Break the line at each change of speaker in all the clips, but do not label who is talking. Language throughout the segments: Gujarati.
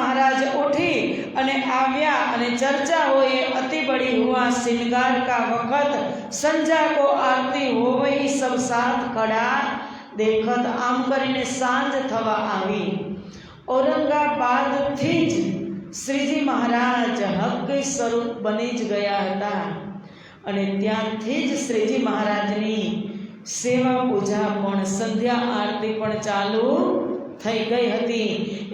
महाराज उठी अने आव्या अने चर्चा होए अति बड़ी हुआ श्रृंगार का वखत संजा को आरती होवई सब साथ खड़ा देखत आम करीने सांज थवा आवी। औरंगाबाद थी ज श्रीजी महाराज हक स्वरूप बनी ज गया हता अने त्यांथी ज श्रीजी महाराजनी सेवा पूजा पण संध्या आरती पण चालू थई गई हती।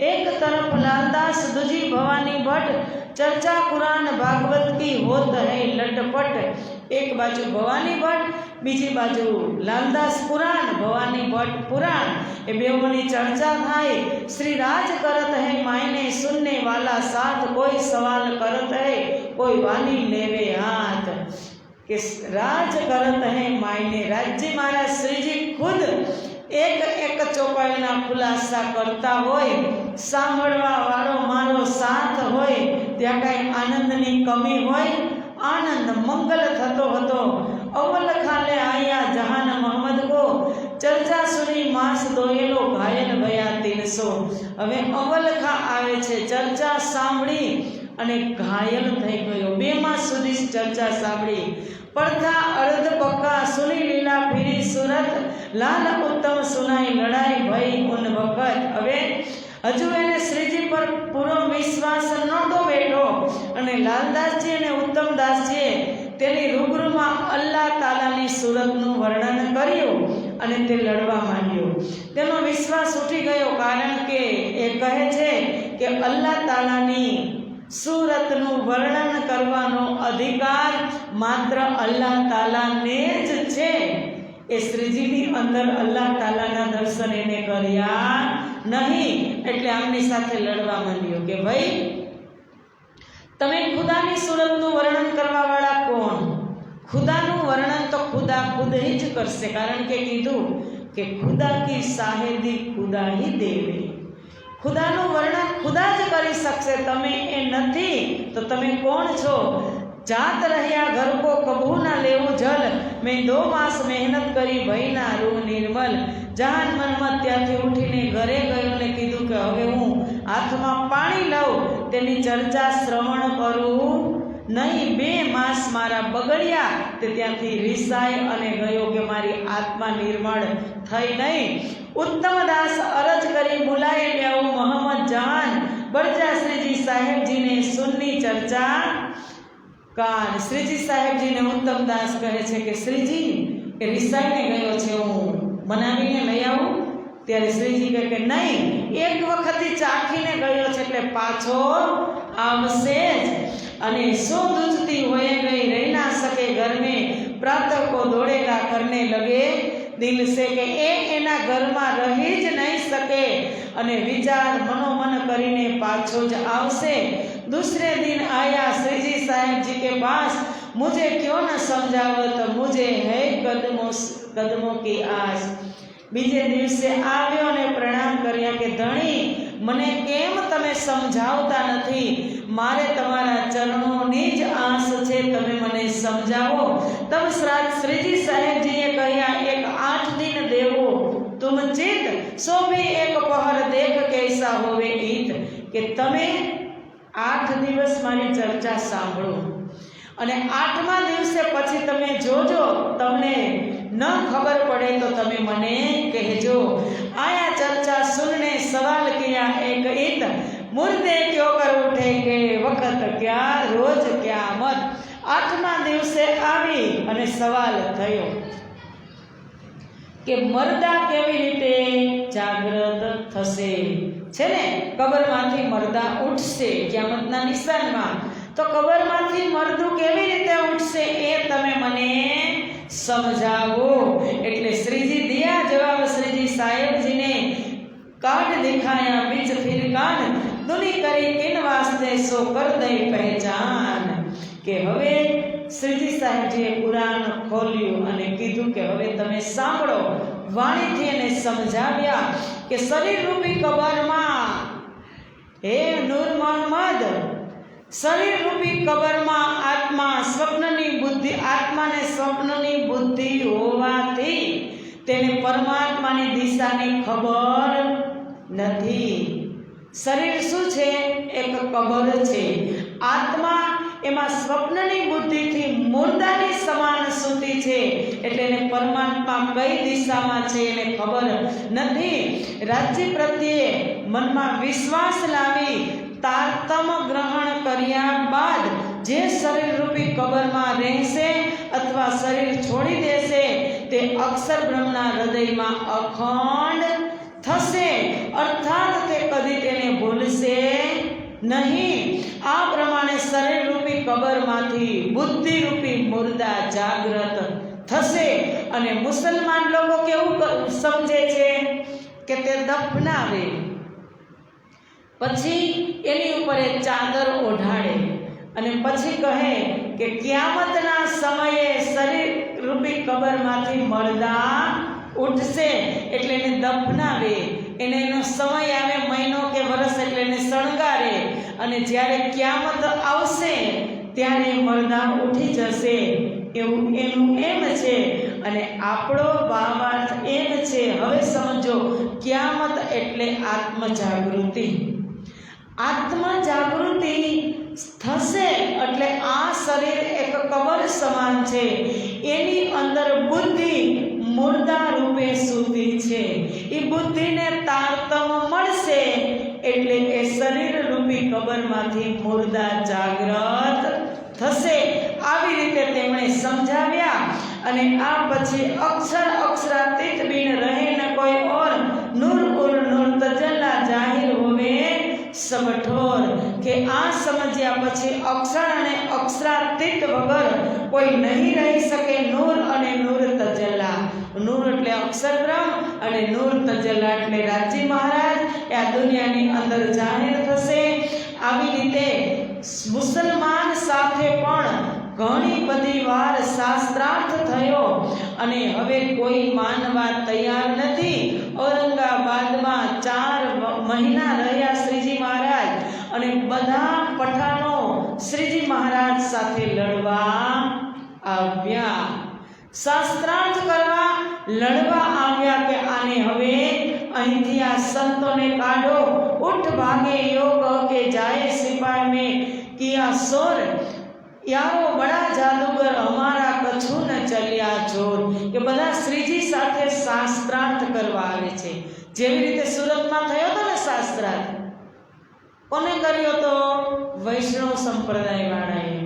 एक तरफ लालदास दूजी भवानी भट्ट चर्चा कुरान भागवत की होत है लटपट। एक बाजू भवानी भट्ट बीजी बाजू लालदास पुराण भवानी भट्ट पुराण ए बेवनी चर्चा थाय। श्री राज करत है मायने सुनने वाला साथ कोई सवाल करत है कोई वाली लेवे हाथ कि राज करत है मायने राज्य महाराज श्रीजी खुद एक एक चौपाईना खुलासा करता होय सांभळवा वाळो मारो साथ होय त्यां काई आनंदनी कमी होय आनंद मंगल थतो हतो। अव्वल खाले आया जहान मोहम्मद को चर्चा सुनी मास दोयेलो घायल भया 300। हवे अव्वल खा आवे छे चर्चा सांभળી અને ઘાયલ થઈ ગયો। 2 માસ સુધી ચર્ચા સાંભળી પડતા અર્ધ પક્કા સુની લીલા ફીરી સુરત લાલ ઉત્તમ સુનાઈ લડાઈ ભઈ ઉન વખત। હવે હજુ એને શ્રીજી પર પૂરો વિશ્વાસ નહોતો બેઠો અને લાલદાસજી અને ઉત્તમદાસજીએ તેની રૂબરૂમાં અલ્લાહ તાલાની સુરતનું વર્ણન કર્યું અને તે લડવા માંડ્યો। તેનો વિશ્વાસ ઉઠી ગયો કારણ કે એ કહે છે કે અલ્લાહ તાલાની सूरतનું વર્ણન કરવાનો અધિકાર માત્ર અલ્લાહ તાલાને જ છે। એ શ્રીજીની અંદર અલ્લાહ તાલાના દર્શન એને કર્યા નહીં એટલે આમની સાથે લડવા માંડ્યો કે ભાઈ તમે ખુદાની સુરતનું વર્ણન કરવા વાળા કોણ? ખુદાનું વર્ણન તો ખુદા ખુદ જ કરશે કારણ કે કીધું કે ખુદા की शाहिदी खुदा ही देवे। खुदाનું વર્ણન ખુદા જ કરી શકશે તમે એ નથી તો તમે કોણ છો? जात रह्या घर को कबू ना लेवू जल मैं 2 मास मेहनत करी भई ना रूह निर्मल। जहान मनमत त्याथी उठीने घरे गयो ने कीधुं के हवे हूँ हाथमां पाणी लऊं तेनी चर्चा श्रवण करूं नहीं। 2 मास मारा बगड़िया ते त्यांथी रिसाई अने गयो के मारी आत्मा निर्मल थई नहीं। उत्तमदास अरज करी बुलाए ल्याओ मोहम्मद जहान बरजा श्रीजी साहेब जी ने सुननी चर्चा कान। श्रीजी साहेब जी ने उत्तमदास कहे छे के श्रीजी के रिसाई ने गयो छे हूँ मनावीने लई आऊं? त्यारे श्रीजी कहे के नहीं एक वखत चाखीने गयो छे એટલે પાછો आवशे ज। अने सो दूधती होए गई रही ना सके घर में प्रातः को दौड़ेगा करने लगे दिल से के एना घर में रही ज नहीं सके अने विचार मनोमन करीने पाछो ज आवशे। दूसरे दिन आया श्रीजी साहेब जी के पास मुझे क्यों न समझावत मुझे है कदमों की आस। बीजे दिवसे आव्यो ने प्रणाम कर्या के धणी मने केम तमे समझावता नथी मारे तमारा चरणोनी ज आस छे तमे मने समझावो। तब श्रीजी साहेब जीए कह्या 8 दिन देवो तुम चित सो भी 1 पहर देख कैसा होवे ईत के तमे 8 दिवस मारी चर्चा सांभळो अने 8मा दिवसे पछी तमे जोजो तमने न खबर पड़े तो तमे मने कहजो। आया चर्चा सुनने सवाल किया एक ईत मुर्दे क्यों कर उठेंगे वक्त क्या रोज क्या मत। 8मा दिवसे आवी अने सवाल थयो के मरदा केवी रीते जागृत थशे छे ने कबरमांथी मरदा उठशे कियामतना निशानमा तो कबरमांथी मरदू केवी रीते उठशे ए तमे मने समझावो। एटले श्रीजी दिया जवाब श्रीजी साहेब जी ने काट दिखाया बीच फिर कान दुनी करी किन वास्ते सो कर दई पहचान के हवे श्रीजी साहेब जी कुरान खोल्યું અને કીધું કે હવે તમે સાંભળો વાણીથી એને સમજાવ્યા કે શરીર રૂપી કબરમાં હે નૂર મોહમ્મદ शरीर रूपी कबर में आत्मा स्वप्ननी बुद्धि आत्मा ने स्वप्ननी बुद्धि होवाथी तेने परमात्मानी दिशानी खबर नथी। શરીર શું છે? એક કબર છે. આત્મા એમાં સ્વપ્નની બુદ્ધિથી મુર્દાની સમાન સૂતી છે, એટલે એને પરમાત્મા કઈ દિશામાં છે એને ખબર નથી. રાજ્ય પ્રત્યે મનમાં વિશ્વાસ લાવી તારતમ ગ્રહણ કર્યા બાદ જે શરીર રૂપી કબરમાં રહેશે અથવા શરીર છોડી દેશે તે અક્ષર બ્રહ્મના હૃદયમાં અખંડ થશે, અર્થાત તે કદી તેને ભૂલશે નહીં. આ પ્રમાણે શરીર રૂપી કબરમાંથી બુદ્ધિ રૂપી મુર્દા જાગૃત થશે. અને મુસલમાન લોકો કેવું સમજે છે કે તે દફનાવે, પછી એની ઉપર એક ચાદર ઓઢાડે અને પછી કહે કે કિયામતના સમયે શરીર રૂપી કબરમાંથી મરદા ઉઠશે, એટલે એને દફનાવે. એને એનો સમય આવે, મહિનો કે વર્ષ, એટલે એને શણગારે અને જ્યારે કિયામત આવશે ત્યારે મરદા ઉઠી જશે. એવું એનું એમ છે. અને આપણો ભાવાર્થ એમ છે. હવે સમજો, કિયામત એટલે આત્મજાગૃતિ. આત્મજાગૃતિ થશે એટલે આ શરીર એક કબર સમાન છે, એની અંદર બુદ્ધિ મુર્દા રૂપે સૂતી છે. એ બુદ્ધિને તારતમ મળશે એટલે એ શરીર રૂપી કબરમાંથી મુર્દા જાગૃત થશે. આવી રીતે તેમણે સમજાવ્યા. અને આ પછી અક્ષર અક્ષરાતીત બિન રહે ન કોઈ ઓર, નૂર ઉર નૂર તજલ્લા જાહિર હોવે સબ ઠોર. કે આ સમજ્યા પછી અક્ષર અને અક્ષરાતીત વગર કોઈ નહીં રહી શકે. નૂર અને નૂર તજલ્લા, નૂર એટલે અક્ષર બ્રહ્મ અને નૂર તજલ્લા એટલે રાજી મહારાજ, એ આ દુનિયાની અંદર જાહેર થશે. આવી રીતે મુસલમાન સાથે પણ ઘણી બધી વાર શાસ્ત્રાર્થ થયો અને હવે કોઈ માનવા તૈયાર નથી. ઔરંગાબાદમાં 4 મહિના રહ્યા શ્રીજી મહારાજ અને બધા પઠાણો શ્રીજી મહારાજ સાથે લડવા આવ્યા, શાસ્ત્રાર્થ કરવા લડવા આવ્યા કે આને હવે અહીંથી આ સંતોને કાઢો. ઉઠ ભાગે યોગ કે જાય સિપાही में किया शोर, यारो बड़ा जादूगर हमारा कछु न चलिया जोर. કે બધા શ્રીજી સાથે શાસ્ત્રાર્થ કરવા આવે છે. જેવી રીતે સુરતમાં થયો હતો ને શાસ્ત્રાર્થ, કોને કર્યો તો? વૈષ્ણવ સંપ્રદાય વાળાએ.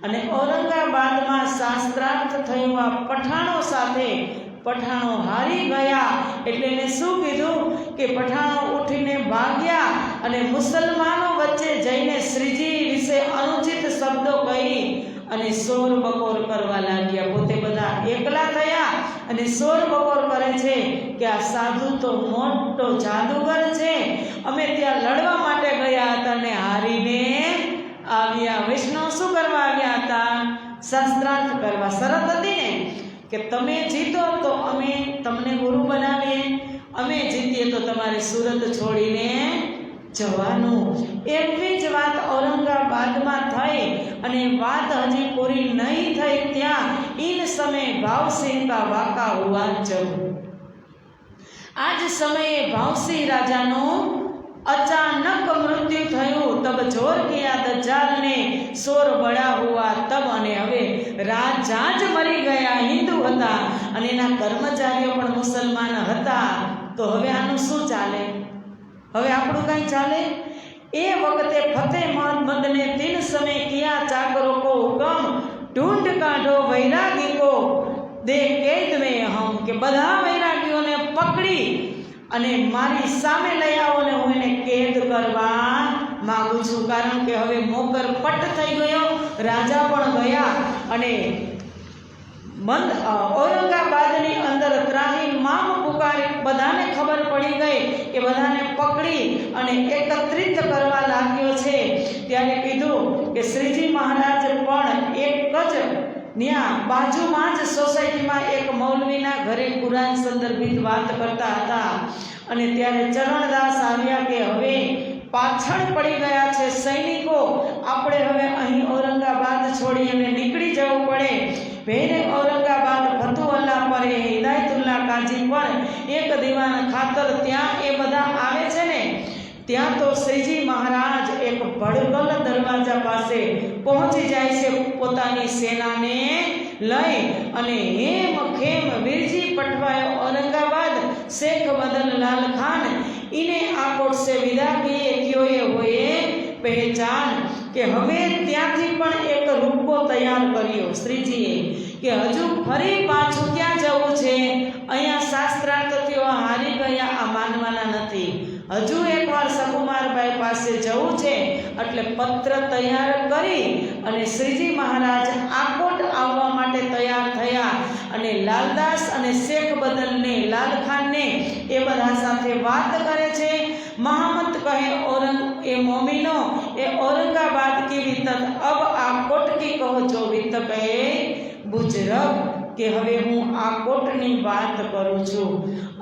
અને ઔરંગાબાદમાં શાસ્ત્રાર્થ થયો આ પઠાણો સાથે. પઠાણો હારી ગયા એટલે એને શું કીધું કે પઠાણો ઉઠીને ભાગ્યા અને મુસલમાનો વચ્ચે જઈને શ્રીજી વિશે અનુચિત શબ્દો કહી અને શોર બકોર કરવા લાગ્યા. પોતે બધા એકલા થયા અને શોર બકોર કરે છે કે આ સાધુ તો મોટો જાદુગર છે, અમે ત્યાં લડવા માટે ગયા હતા અને હારીને આવ્યા. વૈષ્ણવ શું કરવા આવ્યા હતા? શાસ્ત્રાર્થ કરવા. શરત હતી ને કે તમે જીતો તો અમે તમને ગુરુ બનાવીએ, અમે જીતીએ તો તમારે સુરત છોડીને જવાનું. એવી જ વાત ઔરંગાબાદમાં થઈ અને વાત હજી પૂરી નહીં થઈ ત્યાં इन समय भावसिंह का वाका हुआ जब. આ જ સમયે ભાવસિંહ રાજાનું अचानक मृत्यु थયું. तब जोर किया दज्जाल ने, शोर बड़ा हुआ तब. અને હવે રાજા જ મરી ગયા, હિન્દુ હતા અને એના કર્મચારીઓ પણ મુસલમાન હતા. તો હવે આનું શું ચાલે? હવે આપણું કાંઈ ચાલે? એ વખતે ફતેહ મોહમ્મદ ને 3 समय किया चाकरों को हुक्म, ढूंढ काढ़ो वैरागी को दे कैद में हम. કે બધા વૈરાગીઓને પકડી અને મારી સામે લઈ આવો ને હું એને કેદ કરવા માંગુ છું. કારણ કે હવે મોકર પટ થઈ ગયો, રાજા પણ ગયા અને ઔરંગાબાદની અંદર ત્રાહી મામ પુકારી બધાને ખબર પડી ગઈ કે બધાને પકડી અને એકત્રિત કરવા લાગ્યો છે. ત્યારે કીધું કે શ્રીજી મહારાજ પણ એક જ ત્યાં બાજુમાં જ સોસાયટીમાં એક મૌલવીના ઘરે કુરાન સંદર્ભિત વાત કરતા હતા અને ત્યારે ચરણદાસ આવ્યા કે હવે પાછળ પડી ગયા છે સૈનિકો, આપણે હવે અહીં ઔરંગાબાદ છોડી અને નીકળી જવું પડે. ભેરે ઔરંગાબાદ ફતુઅલ્લાહ પર એ હિદાયતુલ્લાહ કાજી પર એક દીવાન ખાતર ત્યાં એ બધા આવે છે ને ત્યાં તો શ્રીજી મહારાજ એક ભડકલ દરવાજા પાસે પહોંચી જાય છે પોતાની સેનાને લઈ અને હેમ ખેમ વીરજી પટવાયો औरंगाबाद शेख बदन लाल खान इने आकोट से विदा किए क्यों ये होए पहचान के हवे त्यांथी पण एक रूपो तैयार कर्यो श्रीजीए के हजू फरी पाछू क्या जवुं छे अहींया शास्त्रार्थीओ हारी गया आ मानवाना नथी हजू एक वार सकुमारबाई पासे जवुं छे એટલે પત્ર તૈયાર કરી અને શ્રીજી મહારાજ આકોટ આવવા માટે તૈયાર થયા અને લાલદાસ અને શેખ બદલને લાલખાનને એ બધા સાથે વાત કરે છે। મહામત કહે औरंग ए मोमिनो ए औरंगाबाद की वितत अब आकोट की कहो जो वित कहे बुजरब के हवे हूँ आकोटनी बात करूँ छूं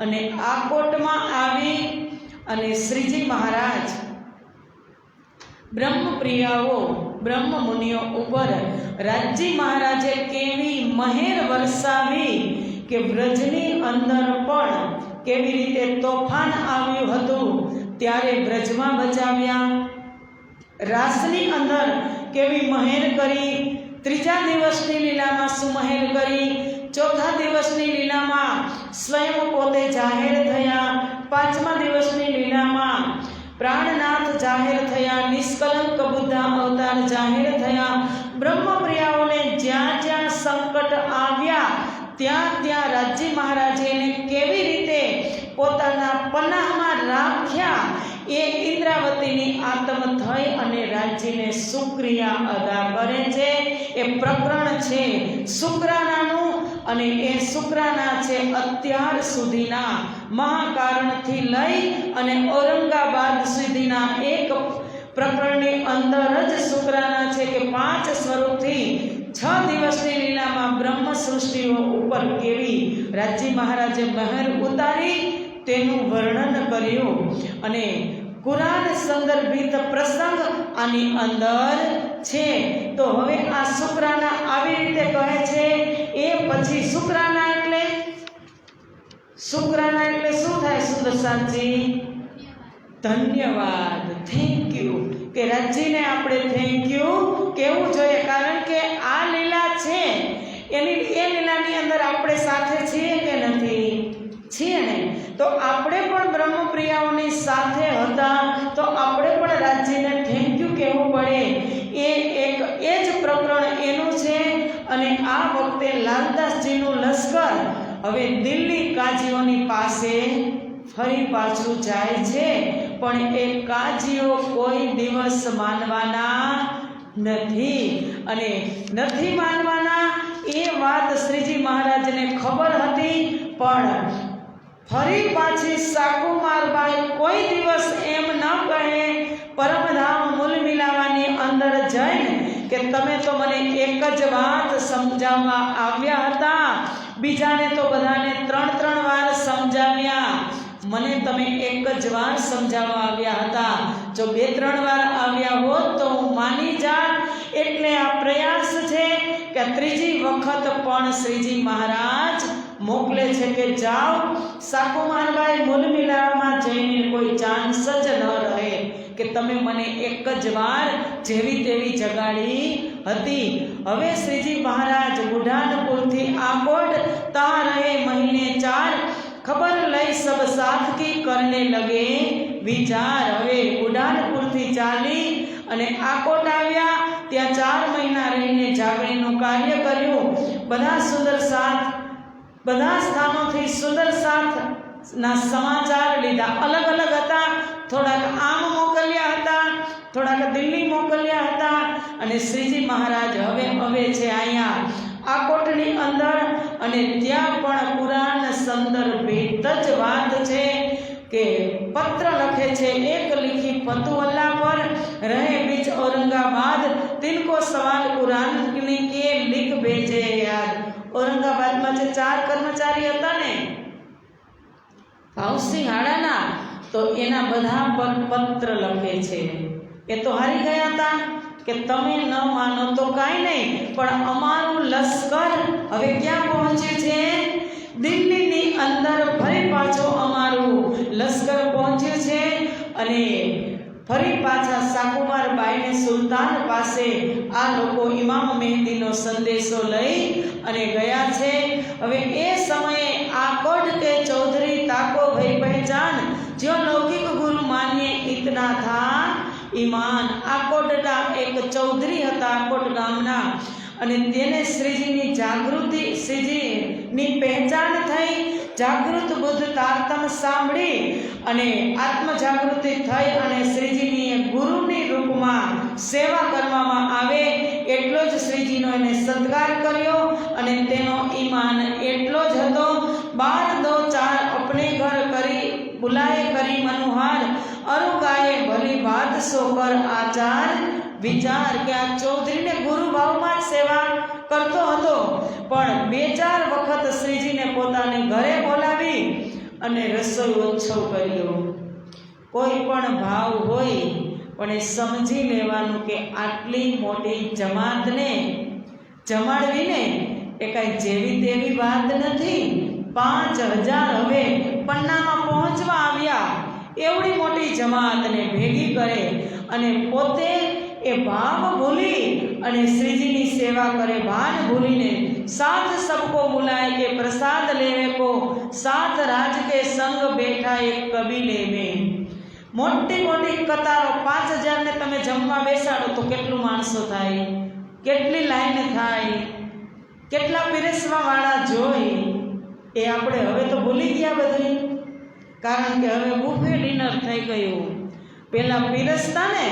अने आकोटमां आवी अने श्रीजी महाराज ब्रह्मप्रियाओ ब्रह्म मुनिओ उपर राजी महाराजे केवी महेर वरसावी के ब्रजनी अंदर पण केवी रीते तोफान आव्युं हतुं त्यारे ब्रजमां बचाव्या। रासनी अंदर केवी महेर करी, त्रीजा दिवसनी लीलामां सुमहेर करी, चौथा दिवसनी लीलामां स्वयं पोते जाहेर थया, पांचमा दिवसनी लीलामां प्राणनाथ जाहेर थया, निष्कलंक बुद्धा अवतार जाहेर थया। ब्रह्मप्रियाओने ज्यां ज्यां संकट आव्या त्यां त्यां राजी महाराजे ने केवी रीते पोताना पनाहमां राख्या ए इंद्रावतीनी आत्म थई अने राज्यने शुक्रिया अदा करे छे। ए प्रकरण छे शुक्रानानुं अने ए शुक्राना छे अत्यार सुधीना महाकारणथी लई अने औरंगाबाद सुधीना एक प्रकरणनी अंदर ज शुक्राना छे के 5 स्वरूपथी 6 दिवसनी लीलामां ब्रह्म सृष्टिओ उपर केवी राजी महाराजे महेर उतारी तेनुं वर्णन कर्युं अने कुरान संदर्भित प्रसंग आनी अंदर छे। तो हवे आ शुक्राना आवी रीते कहे छे। ए पछी शुक्राना एटले शुं थाय सुंदर साथी? धन्यवाद, थैंक यू के राजी ने आपणे थैंक यू केवुं जोईए कारण के आ लीला छे एनी ए लीलानी अंदर आपणे साथे छीए के नथी? छीए ने। तो आपणे पण ब्रह्मप्रियाओनी साथे हता तो आपणे पण राज्यने थैंक यू कहेवुं पड़े। ए एक एज प्रकरण एनुं छे अने आ वखते लालदासजीनुं लश्कर हवे दिल्ली काजीओनी पासे फरी पाछू जाय छे पण ए काजीओ कोई दिवस मानवाना नथी अने नथी मानवाना ए वात श्रीजी महाराजने खबर हती पण फरी पाછી સાકુમારબાઈ कोई दिवस एम न कहे परमधाम मूल मिलावानी अंदर जईने के तमे तो मने एक ज वात समजाववा आव्या हता, बीजाने तो बधाने 3-3 वार समजाव्या, मने तमे एक ज वार समजाववा आव्या हता। जो 2-3 वार आव्या होत तो हूँ मानी जात। एटले आ प्रयास छे के त्रीजी वखत पण श्रीजी महाराज मोकले छे के जाओ साकुमारबाई मूल मिलावामां जईने कोई चांस ज न रहे के तमे मने एक ज वार जेवी तेवी जगाड़ी हती। हवे श्रीजी महाराज बुढ़ानपुरथी आकोट ता रहे महीने 4 खबर लई सब साथ की करने लगे विचार। हवे बुढ़ानपुरथी चाली अने आकोट आव्या त्यां 4 महीना रहीने जागरणीनुं कार्य कर्युं। बधा सुंदर साथ बधा स्थानोथी सुंदर साथ ना समाचार लीधा अलग अलग हता। थोड़ाक आम मोकल्या हता, थोड़ाक दिल्ली मोकल्या हता अने श्रीजी महाराज हवे हवे छे अहींया आकोटनी अंदर अने त्यां पण पुराण संदर्भित ज वात छे के पत्र लखे छे। एक लिखी फतुअल्लाह पर रहे बीच औरंगाबाद, तिनको सवाल कुरान ने के लिख भेजे यार। औरंगाबाद में जो 4 कर्मचारी हता ने भावसिंह हाड़ाना तो एना बधा पर पत्र लखे छे। ए तो हारी गया था कि तमे न मानो तो काई नहीं पण अमारू लश्कर हवे क्या पहुंचे छे? दिल्ली नी अंदर फरी पाछो अमारू लश्कर पहुंचे छे અને ફરી પાછા સાકુમાર બાઈને સુલતાન પાસે આ લોકો ઇમામ મહેંદીનો સંદેશો લઈ અને ગયા છે। હવે એ સમયે આ કોડ કે ચૌધરી તાકો ભઈ પહેચાન જો લૌકિક ગુરુ માન્ય ઇતના થા ઈમાન। આકોટના એક ચૌધરી હતા આકોટ ગામના, અને તેને શ્રીજીની જાગૃતિ, શ્રીજીની પહેચાન થઈ। જાગૃત બુદ્ધ તારતમ સાંભળી અને આત્મ જાગૃતિ થઈ અને શ્રીજીની ગુરુની રૂપમાં સેવા કરવામાં આવે એટલો જ શ્રીજીનો એને સત્કાર કર્યો અને તેનો ઈમાન એટલો જ હતો। 12 2 4 અપને ઘર કરી બુલાએ કરી મનુહાર અરુ ગાયે ભલી વાત સો કર આચાર વિચાર। કે આ ચૌધરીને ગુરુ ભાવમાં જ સેવા કરતો હતો, પણ 2-4 વખત શ્રીજીને પોતાને ઘરે બોલાવી અને રસોઈ ઉત્સવ કર્યો। કોઈ પણ ભાવ હોય પણ એ સમજી લેવાનું કે આટલી મોટી જમાતને જમાડવીને એ કાંઈ જેવી તેવી વાત નથી। 5000 હવે પન્નામાં પહોંચવા આવ્યા, એવડી મોટી જમાતને ભેગી કરે અને પોતે એ ભાવ ભૂલી અને શ્રીજીની સેવા કરે। ભાન ભૂલીને સાથ સબકો બુલાય કે પ્રસાદ લેવે કો, સાથ રાજ કે સંગ બેઠા એક કબીલે में। મોટી મોટી કતારો 5000 ને તમે જમવા બેસાડો તો કેટલું માણસો થાય, કેટલી લાઈન થાય, કેટલા પીરસવા વાળા જોઈ, એ આપણે હવે તો ભૂલી ગયા બધું, કારણ કે હવે બુફે ડિનર થઈ ગયું। પેલા પીરસતા ને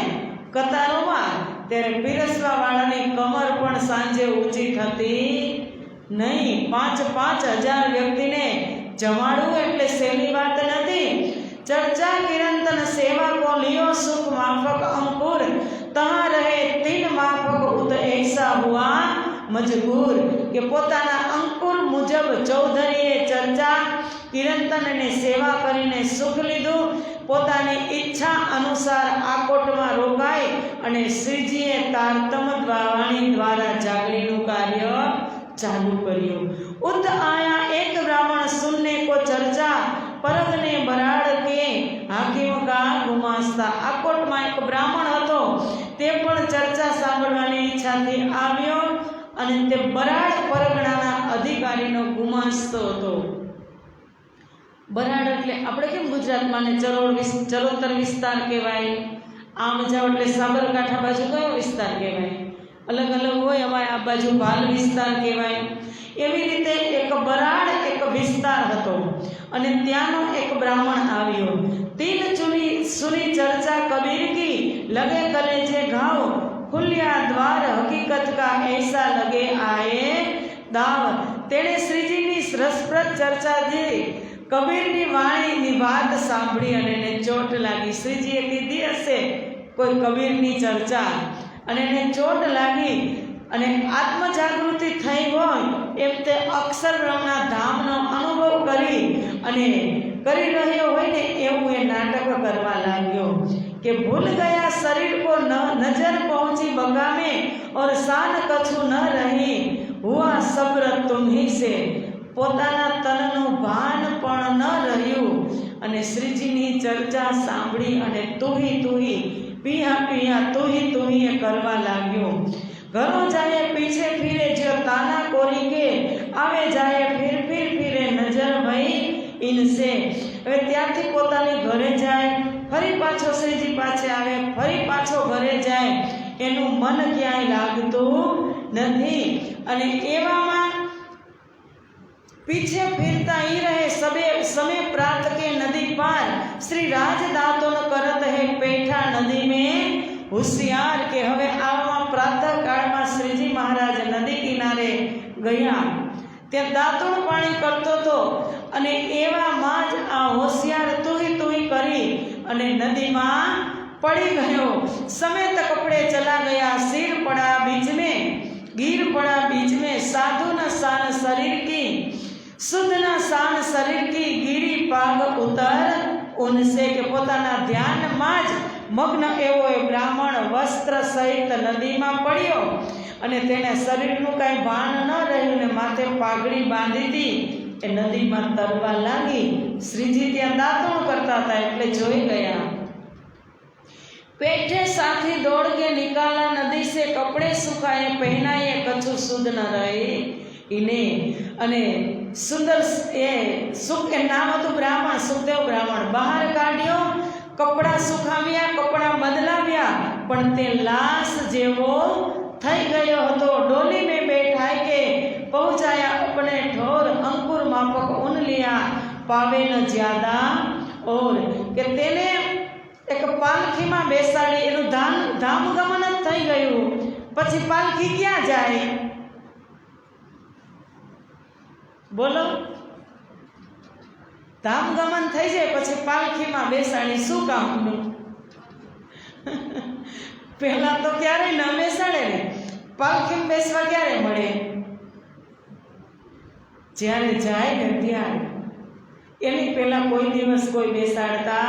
કતારોમાં, ત્યારે પીરસવા વાળાની કમર પણ સાંજે ઊંચી થતી નહીં। 5,000 વ્યક્તિને જમાડવું એટલે સહેલી વાત નથી। ચર્ચા કિરંતન સેવા કો લિયો સુખ માફક અંકુર, તહાં રહે 3 માફક ઉત ऐसा हुआ મજબૂર। કે પોતાના અંકુર મુજબ ચૌધરીએ ચર્ચા કિરંતન અને સેવા કરીને સુખ લીધું। પોતાની ઈચ્છા અનુસાર આકોટમાં રોકાય અને શ્રીજીએ તારતમ વાણી દ્વારા જાગણીનું કાર્ય ચાલુ કર્યું। ઉત આયા એક બ્રાહ્મણ સુનને કો ચર્ચા, પરગને બરાડ કે હાકીમ કા ગુમાસ્તા। આકોટમાં એક બ્રાહ્મણ હતો, તે પણ ચર્ચા સાંભળવાની ઈચ્છાથી આવ્યો અને તે બરાડ પરગણાના અધિકારીનો ગુમાસ્તો હતો। બરાડ એટલે આપણે કેમ ગુજરાતમાં ને ચરોતર વિસ્તાર કહેવાય, આમ જાવ એટલે સાબરકાંઠા બાજુ કયો વિસ્તાર કહેવાય, અલગ અલગ હોય, અમારે આ બાજુ ભાલ વિસ્તાર કહેવાય। એવી રીતે એક બરાડ એક વિસ્તાર હતો અને ત્યાંનો એક બ્રાહ્મણ આવ્યો। 3 સુની ચર્ચા કબીર કી, લગે કલેજે ઘાવ, ખુલ્યા દ્વાર હકીકત કા ऐसा લગે આયે દાવ। તેણે શ્રીજીની રસપ્રદ ચર્ચા જે કબીરની વાણીની વાત સાંભળી અને એને ચોટ લાગી। શ્રીજીએ કીધી હશે કોઈ કબીરની ચર્ચા અને એને ચોટ લાગી અને આત્મજાગૃતિ થઈ હોય એમ તે અક્ષર બ્રહ્મના ધામનો અનુભવ કરી અને કરી રહ્યો હોય ને એવું એ નાટક કરવા લાગ્યો કે ભૂલ ગયા શરીર કો નજર પહોંચી બગામે और शान कछु न रही, हुआ सब्र तुम्ही से। પોતાના તનનું ભાન પણ ન રહ્યું અને શ્રીજીની ચર્ચા સાંભળી અને તુહી પિયા પિયા તુહી કરવા લાગ્યો। ઘરો જાય પીછે ફીરે જો તાના કોરી કે, આવે જાય ફિર ફિરે નજર ભઈ ઇનસે। હવે ત્યાંથી પોતાની ઘરે જાય, ફરી પાછો શ્રીજી પાસે આવે, ફરી પાછો ઘરે જાય, એનું મન ક્યાંય લાગતું નથી અને એવામાં पीछे फिरता ही रहे सबे समय प्रात के नदी पार, श्री राज दातों करत है पेठा नदी में होशियार। के हवे आवा प्रातः काल में श्रीजी महाराज नदी किनारे गया, त्या दातों पाणी करतो तो અને એવામાં જ આ હોશિયાર તુહી કરી અને નદીમાં પડી ગયો। સમેત કપડે ચલા ગયા, सिर पड़ा बीच में, गिर पड़ा बीच में, साधु न शान शरीर की, शुद्ध न शान शरीर की, गिरी पाग उतर उनसे। के પોતાના ધ્યાનમાં જ મગ્ન એવો એ બ્રાહ્મણ વસ્ત્ર સહિત નદીમાં પડ્યો અને તેને શરીરનું કાંઈ ભાન ન રહ્યું ને માથે પાઘડી બાંધી હતી, એ નદીમાં તરવા લાગી। શ્રીજી ત્યાં દાંતણ કરતા હતા એટલે જોઈ ગયા पेठे साथी दौड़ के निकाला, नदी से कपड़े सुखाए, पहनाए कछु शुद्ध न रहे इने। अने सुंदर ए सुख के नाम હતું બ્રાહ્મણ, સુખદેવ બ્રાહ્મણ। બહાર કાઢ્યો, કપડા સુખાવ્યા, કપડા બદલાવ્યા, પણ તે લાશ જેવો થઈ ગયો હતો। डोली में बैठाए के पहुंचाया, अपने ठोर अंकुर माफक ऊन लिया, पावे न ज्यादा और के तेने एक पालखीમાં બેસાડી। એનું ધામ ગમન જ થઈ ગયું। પછી પાલખી ક્યાં જાય? બોલો, ધામ ગમન થઈ જાય પછી પાલખીમાં બેસાડી શું કામનું? પહેલા તો ક્યારે ન બેસાડે ને, પાલખીમાં બેસવા ક્યારે મળે? જ્યારે જાય ને ત્યારે। એની પહેલા કોઈ દિવસ કોઈ બેસાડતા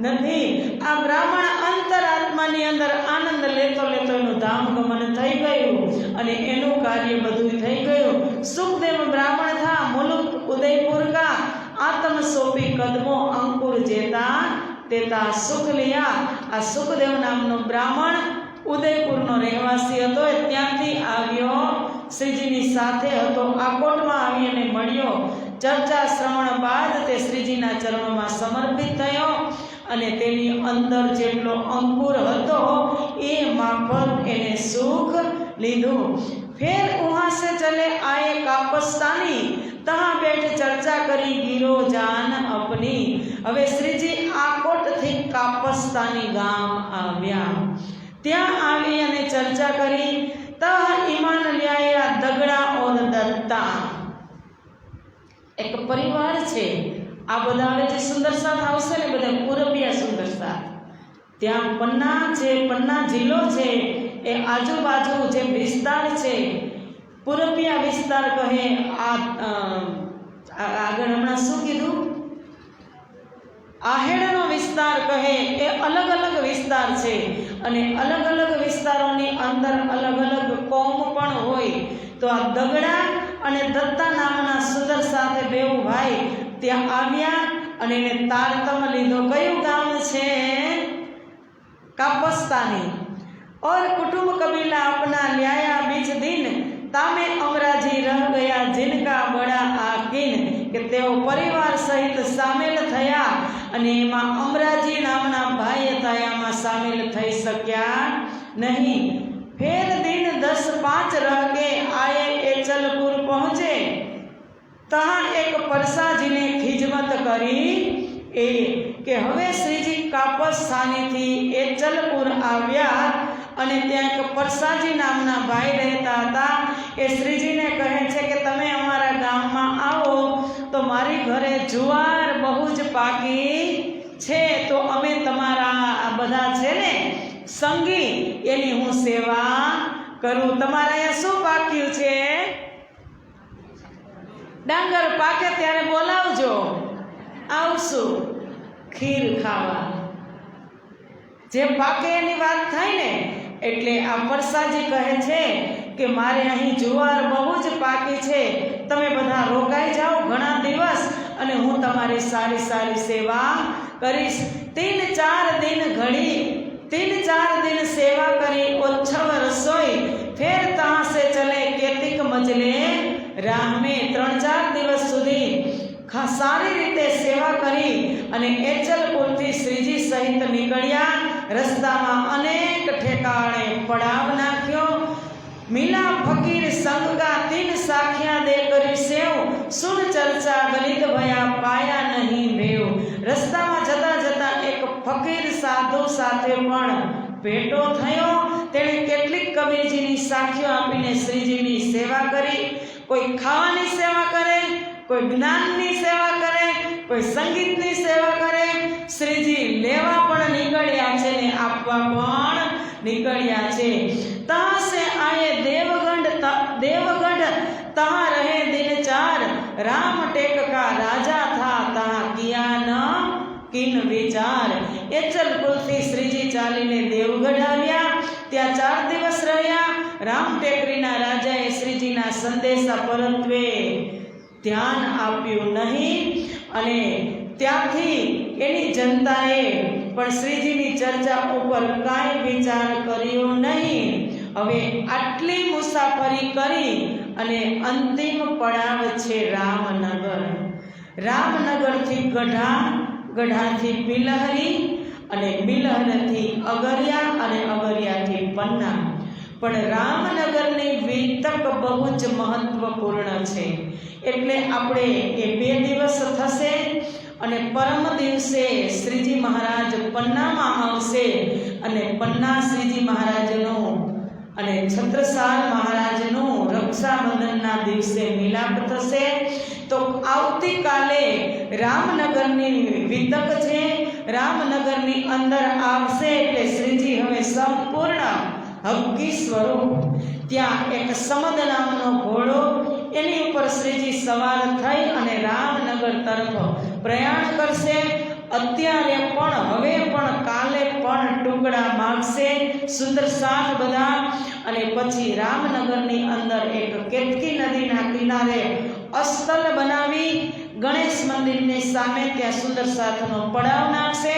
નથી। આ બ્રાહ્મણ અંતરાત્માની અંદર આનંદ લેતો લેતો એનું ધામ ગમન થઈ ગયું અને એનું કાર્ય બધું થઈ ગયું। સુખદેવ ब्राह्मण था, मुलुक उदयपुर का, आत्म सोपी कदमों अंकुर जेता तेता सुख लिया। आ सुखदेव नामनो ब्राह्मण उदयपुरનો રહેવાસી હતો। ત્યાંથી આવ્યો, શ્રીજીની સાથે હતો। આકોટમાં આવી અને મળ્યો। ચર્ચા શ્રવણ બાદ તે શ્રીજીના ચરણોમાં સમર્પિત થયો અને તેની અંદર જેટલો અંકુર હતો એ માફક એને સુખ લીધું। फिर वहां से चले आए कापस्तानी, तहां बैठ चर्चा करी गिरो जान अपनी। હવે શ્રીજી આકોટ થી કાપસ્તાની ગામ આવ્યા। ત્યાં આવી અને ચર્ચા કરી। તહ ઈમાન લ્યાયા દગડા ઓર દત્તા। એક પરિવાર છે। આ બધા હવે જે સુંદર સાથ આવશે ને, બધા પૂરબિયા સુંદર સાથ। ત્યાં પન્ના જિલ્લો છે, એ આજુબાજુ જે વિસ્તાર છે પૂરબિયા વિસ્તાર કહે। આગળ હમણાં શું કીધું? आहेड़नो विस्तार कहे। ए अलग अलग विस्तार छे अने अलग अलग विस्तारोनी अंदर अलग अलग कोम पण होय। तो आ दगड़ा अने दत्ता नामना सुंदर साथे बेव भाई त्यां आव्या अने एने तारतम लीधो। कयुं गाम छे? कापस्तानी। और कुटुंब कबीला अपना ल्याया बीच दिन, तामे अमराजी रह गया जिनका बड़ा आकीन। के तेओ परिवार सहित सामेल थया अने एमां अमराजी नामना भाई तायामां सामेल थई सक्या नहीं। फेर दिन 10-5 रह के आए एचलपुर पहुंचे। तहां एक परसाजी ने खिजमत करी ए के हवे श्रीजी कापस्थानीथी एचलपुर आव्या અને ત્યાં એક પરસાજી નામના ભાઈ રહેતા હતા। એ શ્રીજીને કહે છે કે તમે અમારા ગામમાં આવો તો મારી ઘરે જુવાર બહુ જ પાકી છે, તો અમે તમારા આ બધા છે ને સંગી એની હું સેવા કરું। તમારા અહીંયા શું પાક્યું છે? ડાંગર પાકે ત્યારે બોલાવજો, આવશું ખીર ખાવા। જે પાકે એની વાત થાય ને, એટલે આ પરસાજી કહે છે કે મારે અહીં જુવાર બહુ જ પાકી છે, તમે બધા રોકાઈ જાઓ ઘણા દિવસ અને હું તમારી સારી સારી સેવા કરીશ। 3-4 दिन घड़ी, 3-4 दिन सेवा करी, ओछव रसोई। फिर तहां से चले केतिक मजले राह में। 3-4 दिवस सुधी सारी रीते सेवा करी अने एचलपुरथी श्रीजी सहित निकळ्या। रस्तामां अनेक ठेकाणे पड़ाव नाख्यो। मिला फकीर संग का 3 साखिया दे करी सेव, सुन चर्चा गलित भया पाया नहीं भेव। रस्तामां जता जता एक फकीर साधु साथे पण भेटो थयो। तेणे કેટલીક કબીરજીની સાખીઓ આપીને શ્રીજીની સેવા કરી। કોઈ ખાવાની સેવા કરે, કોઈ જ્ઞાનની સેવા કરે, કોઈ સંગીતની સેવા કરે। શ્રીજી લેવા પણ નીકળ્યા છે ને આપવા પણ નીકળ્યા છે। તહાં से आए देवगढ़ तहां रहे दिन 4। राम टेक का राजा था, तहां किया न किन विचार। एचलपुरथी श्रीजी चालीने देवगढ़ આવ્યા। ત્યાં 4 દિવસ રહ્યા। રામ ટેકરીના રાજાએ શ્રીજીના સંદેશા પરત્વે ધ્યાન આપ્યું નહીં અને ત્યાંથી એની જનતાએ પણ શ્રીજીની ચર્ચા ઉપર કાંઈ વિચાર કર્યો નહીં. હવે આટલી મુસાફરી કરી અને અંતિમ પડાવ છે રામનગર. રામનગરથી ગઢા, ગઢાથી બિલહરી અને બિલહરથી અગરિયા અને અગરિયાથી પન્ના. પણ રામનગરની વિતક બહુ જ મહત્વપૂર્ણ છે. એટલે આપણે એ 2 દિવસ થશે અને પરમ દિવસે શ્રીજી મહારાજ પન્નામાં આવશે અને પન્ના શ્રીજી મહારાજનું અને છત્રસાલ મહારાજનું રક્ષાબંધનના દિવસે મિલાપ થશે. તો આવતીકાલે રામનગરની વિતક છે. રામનગરની અંદર આવશે એટલે શ્રીજી હવે સંપૂર્ણ હક્કી સ્વરૂપ. ત્યાં એક સમદ નામનો ઘોડો, એની ઉપર શ્રીજી સવાર થઈ અને રામનગર તરફ પ્રયાણ કરશે. અત્યારે પણ, હવે પણ, કાલે પણ ટુકડા માગશે, સુંદર સાથ બધા. અને પછી રામનગરની અંદર એક કેતકી નદીના કિનારે અસ્થલ બનાવી ગણેશ મંદિરની સામે ત્યાં સુંદર સાથનો પડાવ નાખશે.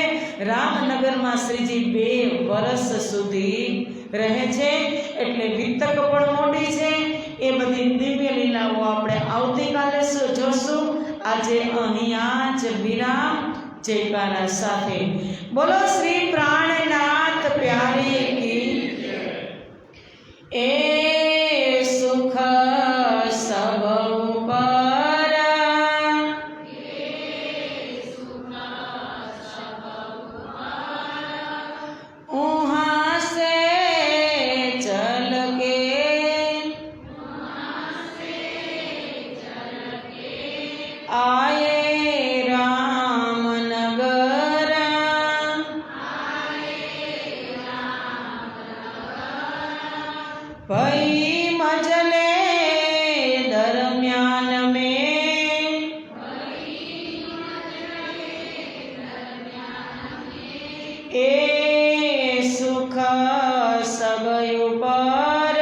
રામનગરમાં શ્રીજી 2 વર્ષ સુધી રહે છે. એટલે વિતક પણ મોટી છે. એ બધી દિવ્ય લીલાઓ આપણે આવતીકાલે જોશું. આજે અહીંયા જ વિરામ. જયકારા સાથે બોલો શ્રી પ્રાણનાથ પ્યારે કી. એ સુખ સબ ઉપર, ઉहाँ से चल के आए रामनगर, भई मजले दरम्यान में, ए सुख सब ऊपर,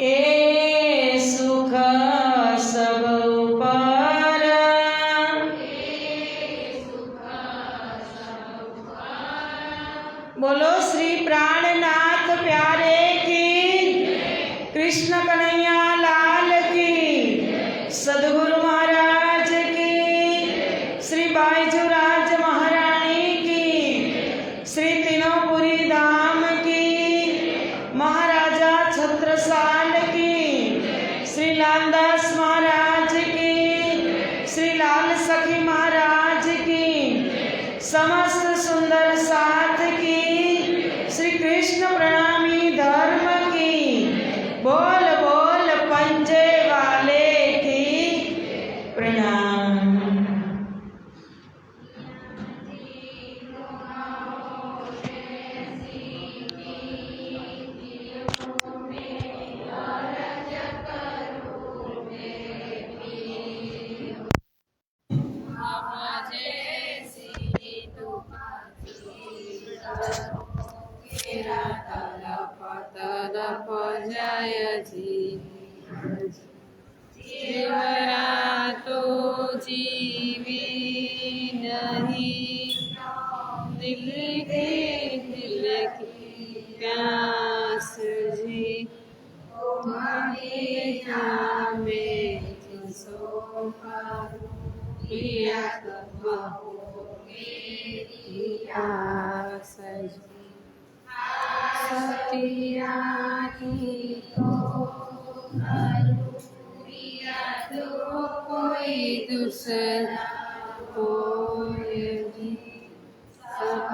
ए सुख सब ऊपर. बोलो श्री प्राणनाथ प्यारे की. कृष्ण कन्हैया लाल की. सदगुरु महाराज की. श्री बाईजूराज महारानी की. श्री तीनोपुरी धाम की. महाराजा छत्रसाल की. श्री लालदास महाराज की. श्री लाल सखी महाराज की. समस्त सुंदर साथ की. श्री कृष्ण प्रणामी धर्म की. बोल बोल पंजे वाले की प्रणाम.
जीवरा तो जीवी नहीं, दिल की प्यास जी तुम्हारे में पिया आस जी सतिया की तो कोई दूसरा कोई भी सब